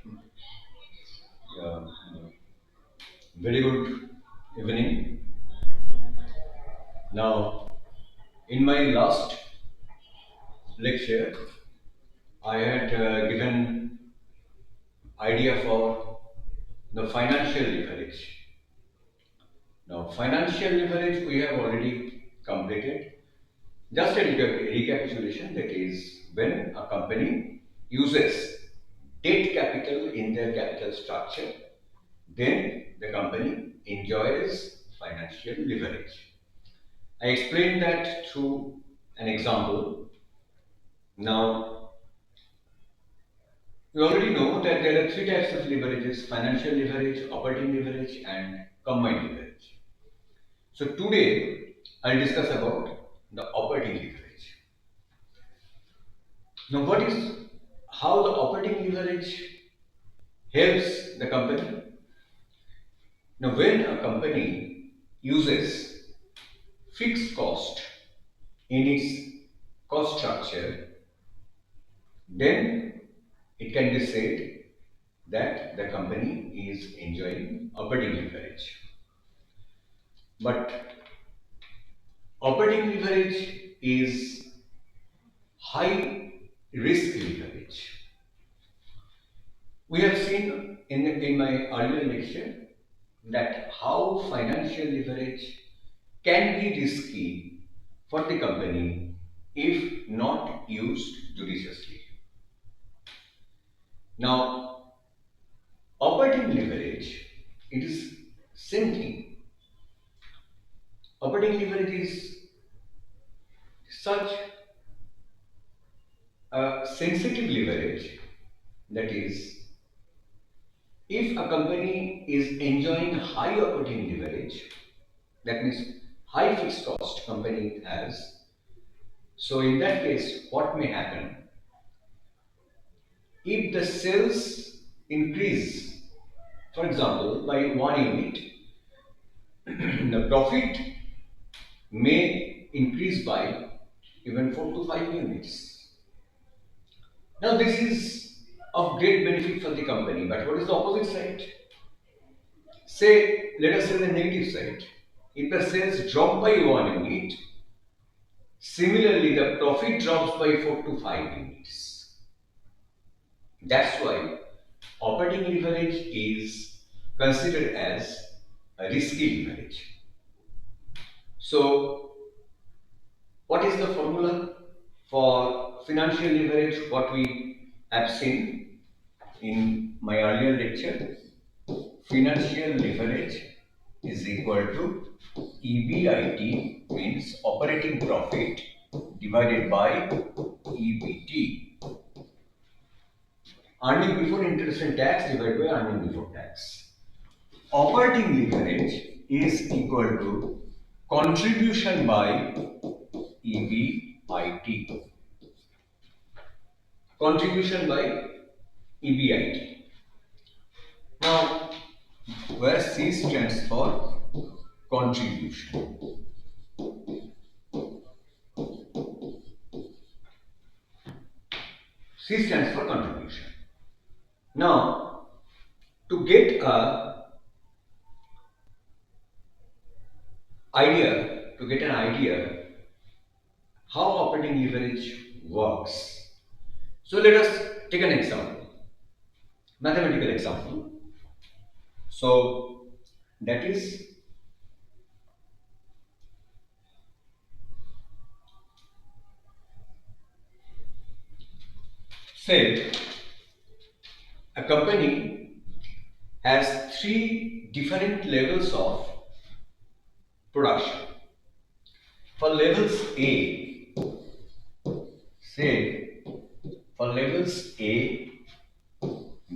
Uh, Very good evening. Now, in my last lecture, I had given idea for the financial leverage. Now, financial leverage we have already completed. Just a recapitulation, that is when a company uses debt capital in their capital structure, then the company enjoys financial leverage. I explained that through an example. Now, we already know that there are three types of leverages: financial leverage, operating leverage, and combined leverage. So, today I'll discuss about the operating leverage. Now, what is how the operating leverage helps the company? Now, when a company uses fixed cost in its cost structure, then it can be said that the company is enjoying operating leverage. But operating leverage is high risk leverage. We have seen in my earlier lecture that how financial leverage can be risky for the company if not used judiciously. Now, operating leverage, it is same thing. Operating leverage is such a sensitive leverage, that is, if a company is enjoying high operating leverage, that means high fixed cost company has, so in that case, what may happen? If the sales increase, for example, by 1 unit, the profit may increase by even 4 to 5 units. Now, this is of great benefit for the company, but what is the opposite side? Say, let us say the negative side. If the sales drop by 1 unit, similarly the profit drops by 4 to 5 units. That's why operating leverage is considered as a risky leverage. So, what is the formula for financial leverage? What we have seen in my earlier lecture, financial leverage is equal to EBIT, means operating profit, divided by EBT, earning before interest and tax, divided by earning before tax. Operating leverage is equal to contribution by EBIT. Contribution by EBIT. Now, where C stands for contribution. C stands for contribution. Now, to get an idea how operating leverage works. So let us take an example, mathematical example. So that is, say a company has three different levels of production. For levels A, say for levels A,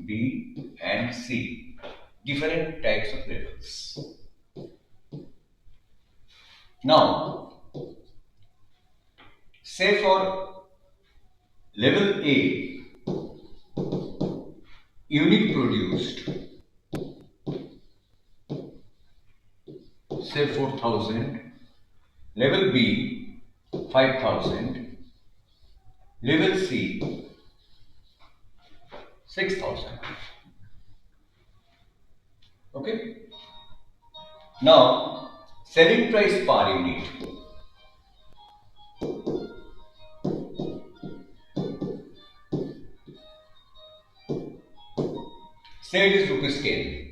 B and C, different types of levels. Now, say for level A, unit produced, say 4,000, level B 5,000, level C 6,000. Okay. Now, selling price per unit. Say it is rupees 10.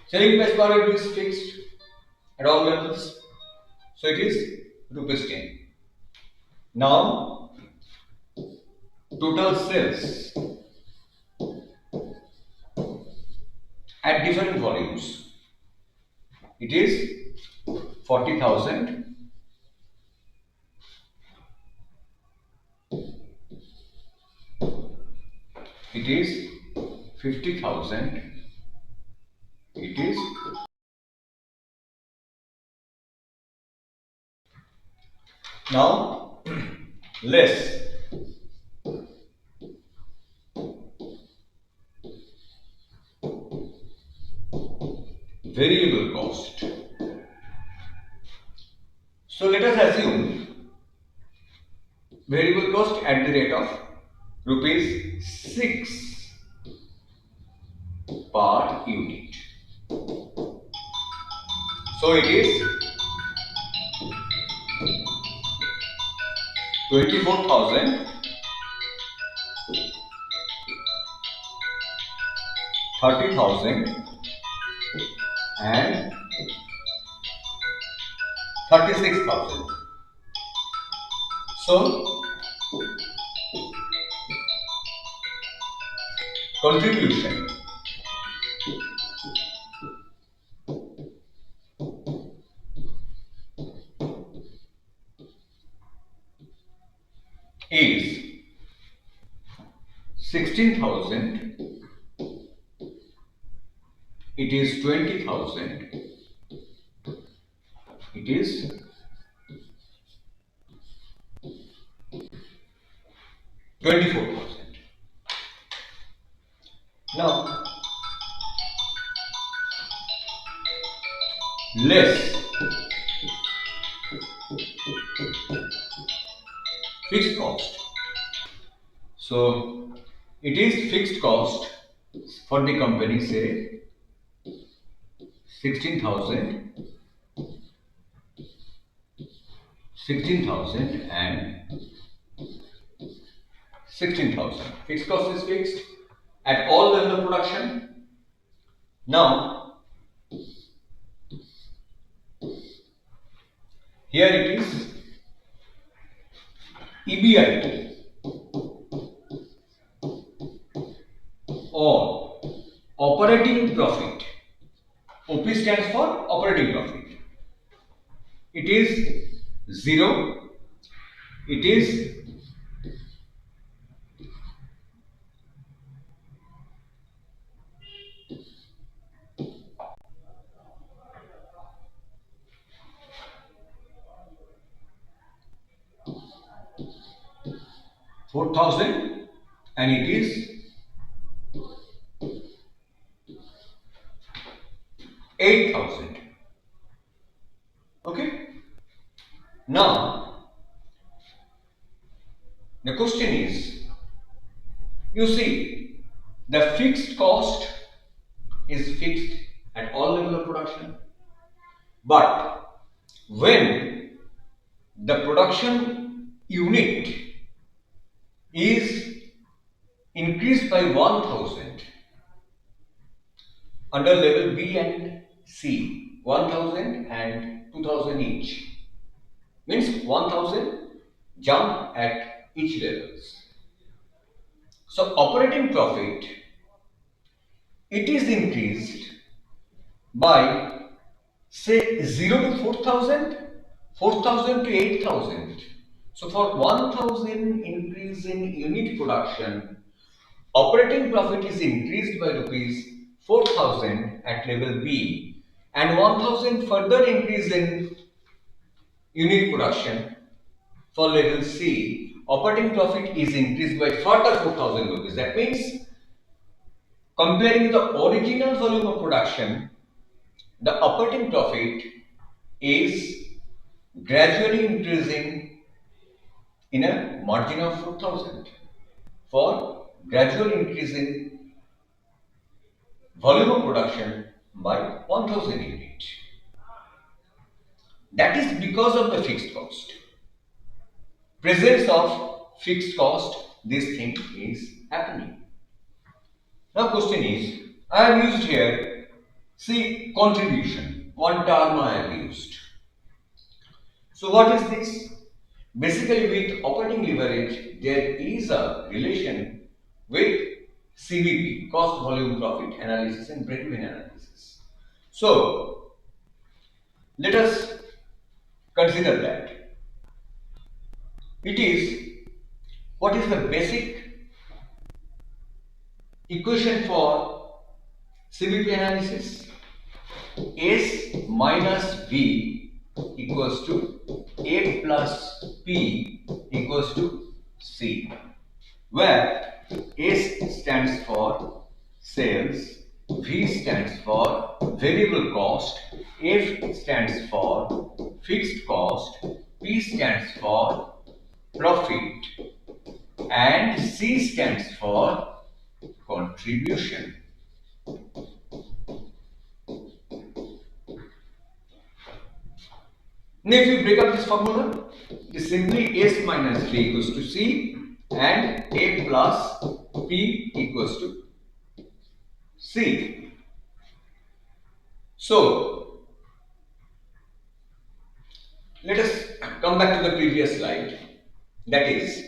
Selling price per unit is fixed at all levels. So it is rupees 10. Now, total sales at different volumes. It is 40,000. It is 50,000. It is now less variable cost. So let us assume variable cost at the rate of rupees 6 per unit. So it is 24,000, 30,000 and 36,000. So contribution is 16,000. It is 20,000. It is 24,000. Now, less fixed cost. So, it is fixed cost for the company, say 16,000, 16,000 and 16,000. Fixed cost is fixed at all levels of production. Now, here it is EBIT or operating profit. OP stands for operating profit. It is 0. It is 4,000 and it is 8,000. Okay. Now, the question is, you see, the fixed cost is fixed at all levels of production, but when the production unit is increased by 1,000 under level B and C, 1,000 and 2,000 each, means 1,000 jump at each levels. So operating profit, it is increased by say 0 to 4,000, 4,000 to 8,000. So for 1,000 increase in unit production, operating profit is increased by rupees 4,000 at level B and 1,000 further increase in unit production for level C. Operating profit is increased by further 4,000 rupees. That means comparing the original volume of production, the operating profit is gradually increasing in a margin of 4,000 for gradual increasing volume of production by 1,000 unit. That is because of the fixed cost. Presence of fixed cost, this thing is happening. Now question is, I have used here, see, contribution, one term I have used. So what is this? Basically with operating leverage, there is a relation with CVP, cost volume profit analysis and break-even analysis. So let us consider that. It is, what is the basic equation for CVP analysis? S minus V equals to A plus P equals to C, where S stands for sales, V stands for variable cost, F stands for fixed cost, P stands for profit, and C stands for contribution. Now if you break up this formula, it is simply S minus V equals to C and A plus P equals to C. So let us come back to the previous slide. That is,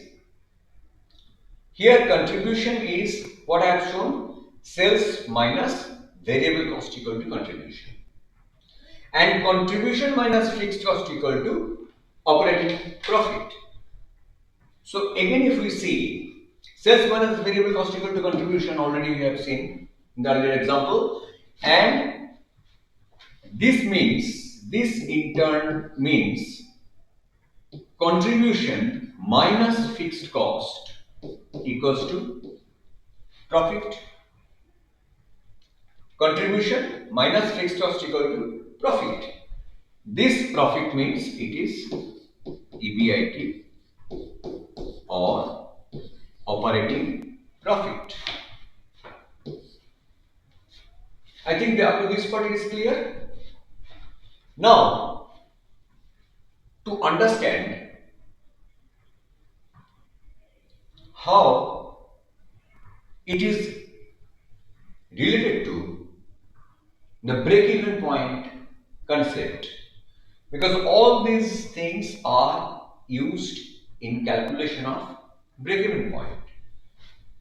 here contribution is what I have shown, sales minus variable cost equal to contribution, and contribution minus fixed cost equal to operating profit. So again if we see, sales minus variable cost equal to contribution, already we have seen in the earlier example, and this in turn means contribution minus fixed cost equals to profit. Contribution minus fixed cost equal to profit. This profit means it is EBIT or operating profit. I think that up to this part is clear. Now, to understand how it is related to the break-even point concept, because all these things are used in calculation of break-even point.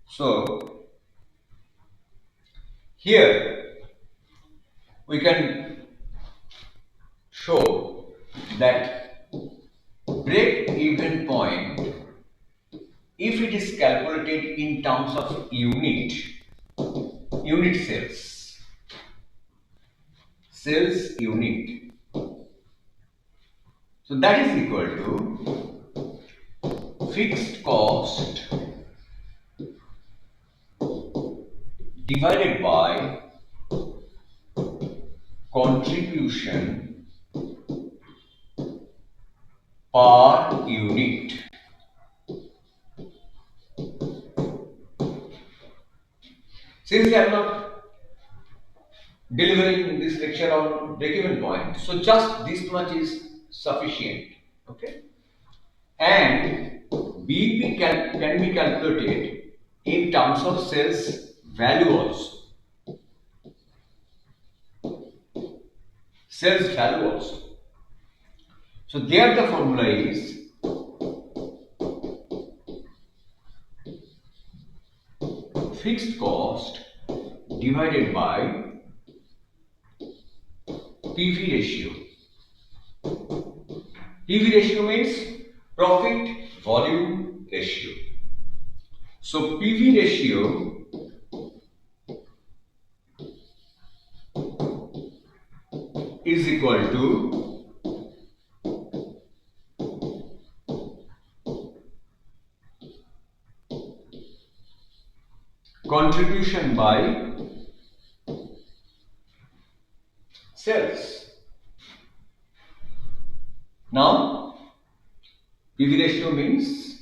So here we can show that break-even point, if it is calculated in terms of unit sales unit, so that is equal to fixed cost divided by contribution per unit. Since I am not delivering this lecture on break-even point, so just this much is sufficient. Okay, and BP can be calculated in terms of sales value also. Sales value also. So there the formula is fixed cost divided by PV ratio. PV ratio means profit volume ratio. So PV ratio is equal to contribution by sales. Now, PV ratio means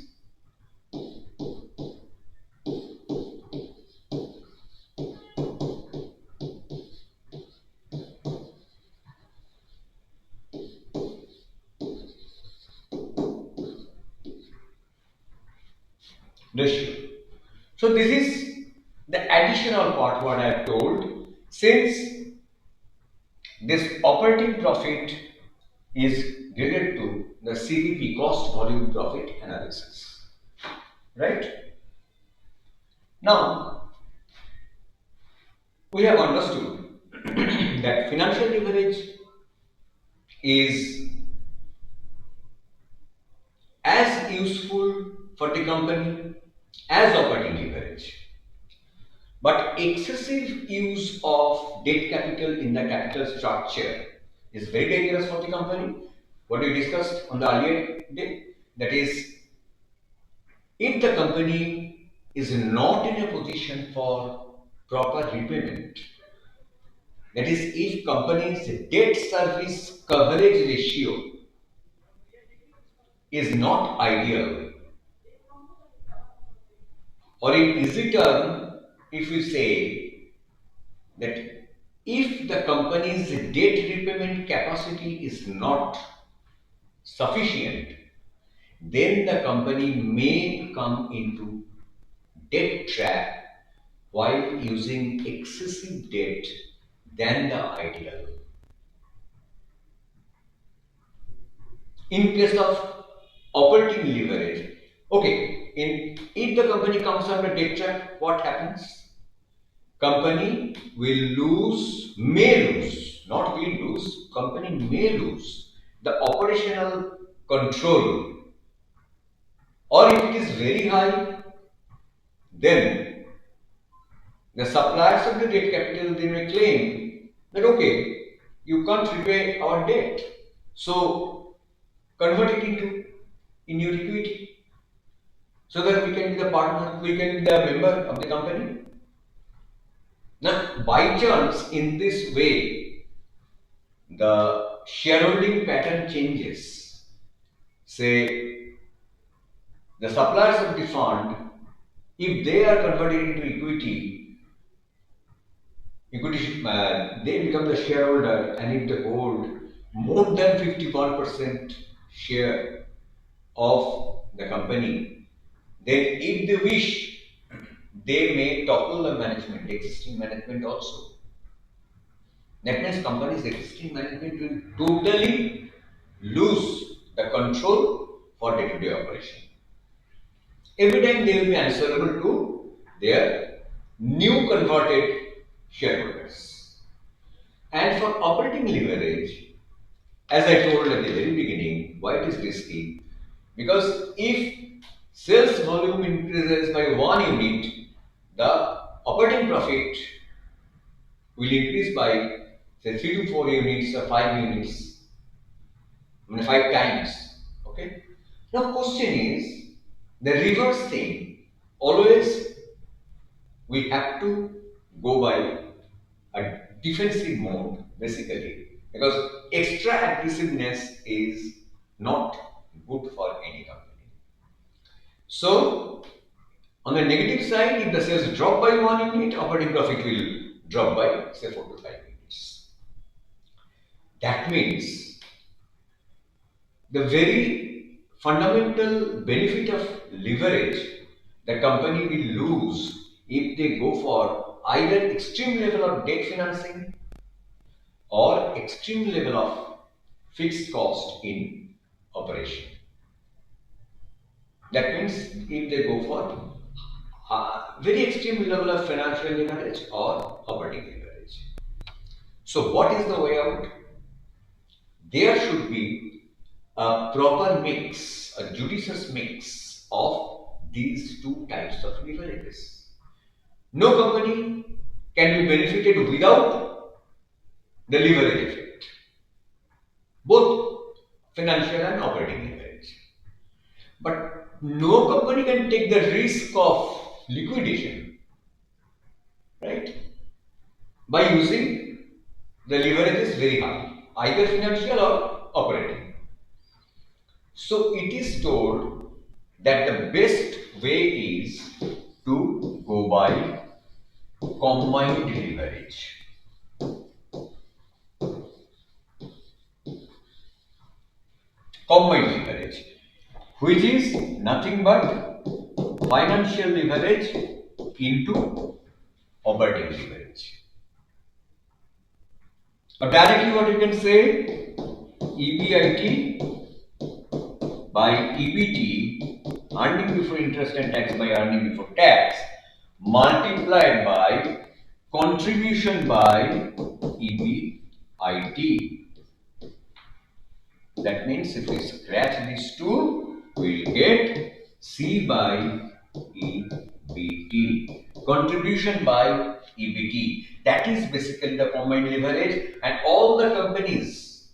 ratio. So this is the additional part what I have told. Since this operating profit is related to the CVP, cost volume profit analysis, right? Now we have understood that financial leverage is as useful for the company as operating leverage. But excessive use of debt capital in the capital structure is very dangerous for the company. What we discussed on the earlier day, that is, if the company is not in a position for proper repayment, that is, if company's debt service coverage ratio is not ideal, or in easy term, if we say that if the company's debt repayment capacity is not sufficient, then the company may come into debt trap while using excessive debt than the ideal. In case of operating leverage, okay, if the company comes under debt trap, what happens? Company will lose, may lose, not will lose, company may lose the operational control, or if it is very high, then the suppliers of the debt capital, they may claim that okay, you can't repay our debt, so convert it into in your equity so that we can be the partner, we can be the member of the company. Now, by chance, in this way, the shareholding pattern changes. Say, the suppliers of the fund, if they are converted into they become the shareholder, and if they hold more than 51% share of the company, then if they wish, they may topple the management, existing management also. That means company's existing management will totally lose the control for day-to-day operation. Every time they will be answerable to their new converted shareholders. And for operating leverage, as I told at the very beginning, why it is risky? Because if sales volume increases by 1 unit, the operating profit will increase by say 3 to 4 units or 5 units, I mean 5 times. Okay. Now question is the reverse thing. Always we have to go by a defensive mode basically, because extra aggressiveness is not good for any company. So on the negative side, if the sales drop by 1 unit, operating profit will drop by say 4 to 5 units. That means the very fundamental benefit of leverage the company will lose if they go for either extreme level of debt financing or extreme level of fixed cost in operation. That means if they go for very extreme level of financial leverage or operating leverage. So what is the way out? There should be a proper mix, a judicious mix of these two types of leverages. No company can be benefited without the leverage effect, both financial and operating leverage. But no company can take the risk of liquidation, right? By using the leverage is very high, either financial or operating. So it is told that the best way is to go by combined leverage. Combined leverage, which is nothing but financial leverage into operating leverage. Or directly what you can say, EBIT by EBT, earning before interest and tax by earning before tax, multiplied by contribution by EBIT. That means if we scratch these two, we will get C by EBT. Contribution by EBT. That is basically the combined leverage, and all the companies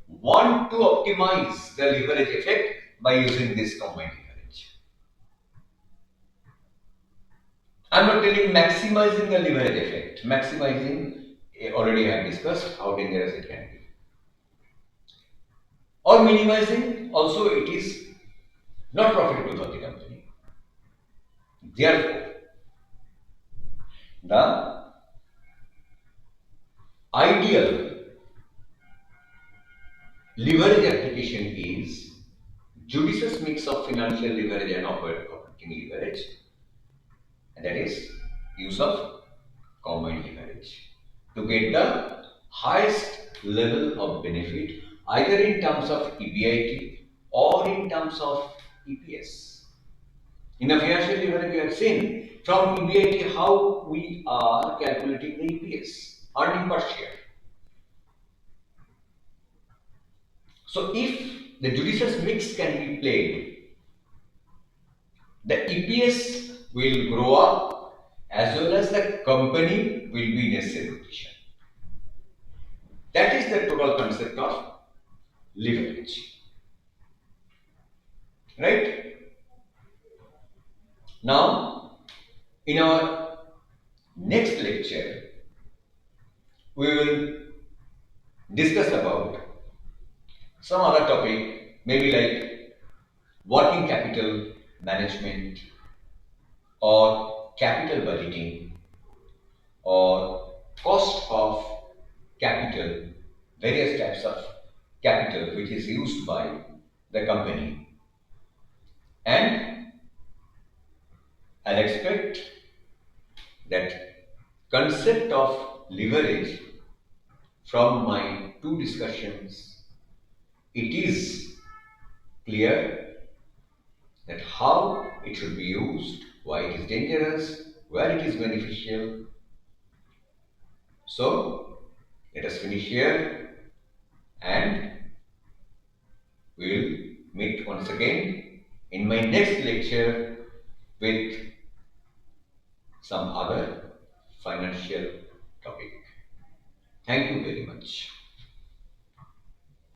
want to optimize the leverage effect by using this combined leverage. I'm not telling maximizing the leverage effect. Maximizing, already I have discussed how dangerous it can be. Or minimizing, also it is not profitable for the company. Therefore, the ideal leverage application is judicious mix of financial leverage and operating leverage, and that is use of combined leverage to get the highest level of benefit either in terms of EBIT or in terms of EPS. In the financial leverage, we have seen from EBIT how we are calculating the EPS, earning per share. So, if the judicious mix can be played, the EPS will grow up as well as the company will be in a safe position. That is the total concept of leverage. Right? Now, in our next lecture, we will discuss about some other topic, maybe like working capital management or capital budgeting or cost of capital, various types of capital which is used by the company. And I'll expect that concept of leverage from my two discussions, it is clear that how it should be used, why it is dangerous, where it is beneficial. So, let us finish here and we will meet once again in my next lecture with some other financial topic. Thank you very much.